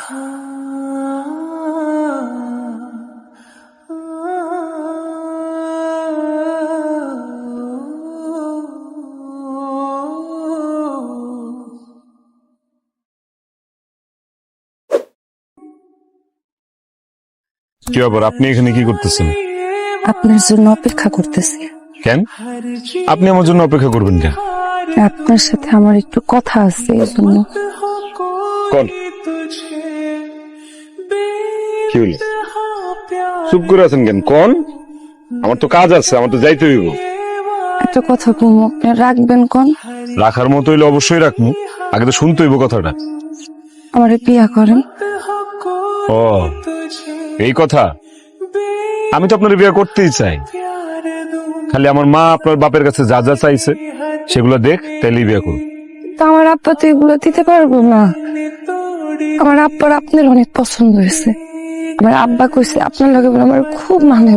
কি ব্যাপার, আপনি এখানে কি করতেছেন? আপনার জন্য অপেক্ষা করতেছি। কেন আপনি আমার জন্য অপেক্ষা করবেন কেন? আপনার সাথে আমার একটু কথা আছে, এই জন্য। কোন কি হলো, চুপ করে আছেন কেন? কোন, আমার তো কাজ আছে, আমার তো যাইতে হইব। একটা কথা কম, আপনি রাখবেন কোন? রাখার মতো হইলে অবশ্যই রাখবো, আগে তো শুনতে হইব কথাটা। আমারে বিয়া করেন। ও এই কথা, আমি তো আপনার বিয়ে করতেই চাই, খালি আমার মা আপনার বাপের কাছে যা যা চাইছে সেগুলো দেখ, তাইলেই বিয়ে করুন। তা আমার আব্বা তো এগুলো দিতে পারবো না। আমার আব্বার আপনার অনেক পছন্দ হয়েছে। আমার আব্বা কইছে আপনার লগে বলে আমার খুব মানে,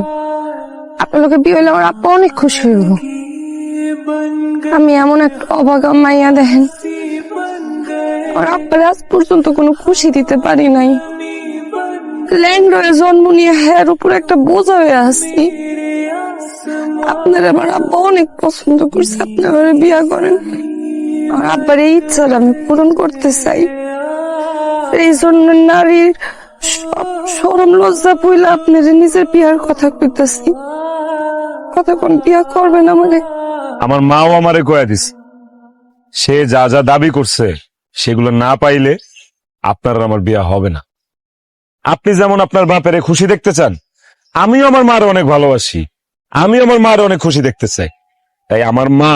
আপনার লগে বিয়ে হইলে আমার আব্বা অনেক খুশি হইব। আমি এমন একটা অভাগা মাইয়া, দেখেন আমার আব্বার আজ পর্যন্ত কোনো খুশি দিতে পারি নাই। ল্যাংড়ায় জন্ম নিয়ে হের উপর একটা বোঝা হয়ে আসছি। আপনার আমার আব্বা অনেক পছন্দ করছে, আপনি আমার বিয়া করেন। আমার আব্বার এই ইচ্ছাটা আমি পূরণ করতে চাই। এই জন্য নারীর সব শরম লজ্জা পইলা আপনার নিজের বিয়ার কথা কইতেছি। কথা কোন বিয়া করবেন আমারে? আমার মাও আমারে কয়া দিছে, সে যা যা দাবি করছে সেগুলো না পাইলে আপনার আর আমার বিয়ে হবে না। আপনি যেমন আপনার বাপেরে খুশি দেখতে চান, আমিও আমার মার অনেক ভালোবাসি, আমি আমার মার অনেক খুশি দেখতে চাই। তাই আমার মা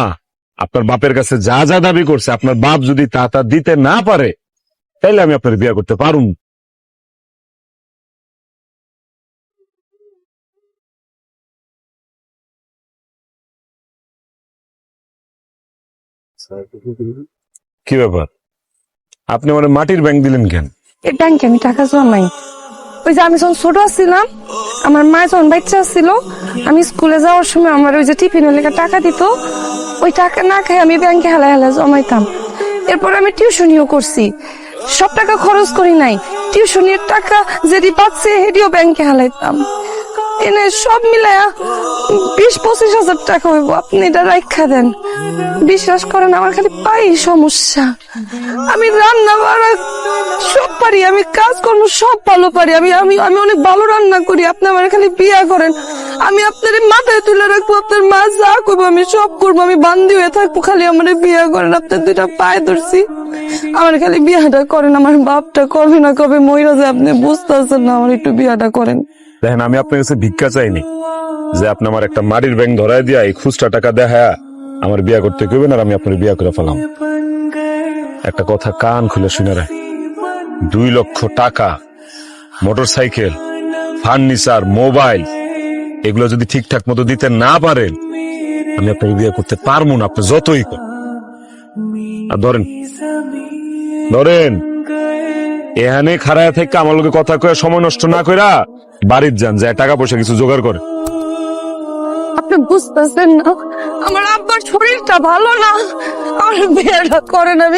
আপনার বাপের কাছে যা যা দাবি করছে, আপনার বাপ যদি তা তা দিতে না পারে, তাইলে আমি আপনার বিয়ে করতে পারুম। কি ব্যাপার, আপনি আমার মাটির ব্যাংক দিলেন কেন? এই ব্যাংকে আমি টাকা জমাই। ওই যে আমি যখন ছোট ছিলাম, আমার মা যখন বাচ্চা ছিল, আমি স্কুলে যাওয়ার সময় আমার ওই যে টিফিনের লেগে টাকা দিত, ওই টাকা না খেয়ে আমি ব্যাংকে হেলা হেলা জমাইতাম। এরপর আমি টিউশনিও করছি, সব টাকা খরচ করি নাই। টিউশনের টাকা যেটি পাচ্ছে সেটিও ব্যাংকে হেলাইতাম। এনে সব মিলায়া 20-25 হাজার টাকা হইব। আপনি এটা রাখা দেন। বিশ্বাস করেন আমার খালি পাই সমস্যা। আমি রান্না বাড়া সব পারি, আমি কাজ কর্ম সব ভালো পারি, আমি আমি আমি অনেক ভালো রান্না করি। আপনি আমার খালি বিয়া করেন, আমি আপনার মাথায় তুলে রাখবো, আপনার মা যা করবো আমি সব করবো, আমি বান্দি হয়ে থাকবো। খালি আমার বিয়া করেন, আপনার দুইটা পায়ে ধরছি, আমার খালি বিয়াটা করেন। আমার বাপটা কবে না কবে মইরা যায়, আপনি বুঝতেছেন না, আমার একটু বিয়াটা করেন। দেখেন, আমি আপনার কাছে ভিক্ষা চাইনি যে আপনি আমার একটা মাটির ব্যাংক ধরাই দিয়া এই খুচরা টাকা দেখা আমার বিয়া করতে কইবেন আর আমি আপনার বিয়া করে ফেলাম। একটা কথা কান খুলে শুনে রাখ, 2 লক্ষ টাকা, মোটর সাইকেল, ফার্নিচার, মোবাইল, এগুলো যদি ঠিকঠাক মতো দিতে না পারেন, আমি আপনাকে বিয়ে করতে পারবো না, আপনি যতই করেন। আর ধরেন ধরেন এখানে খাড়ায় থেকে আমার লোকে কথা কয়ে সময় নষ্ট না কইরা বাড়ির যান, যায় টাকা পয়সা কিছু জোগাড় করে। আপনি বুঝতেছেন না, আমার আব্বার শরীরটা ভালো না, আমার বিয়েটা করেন। আমি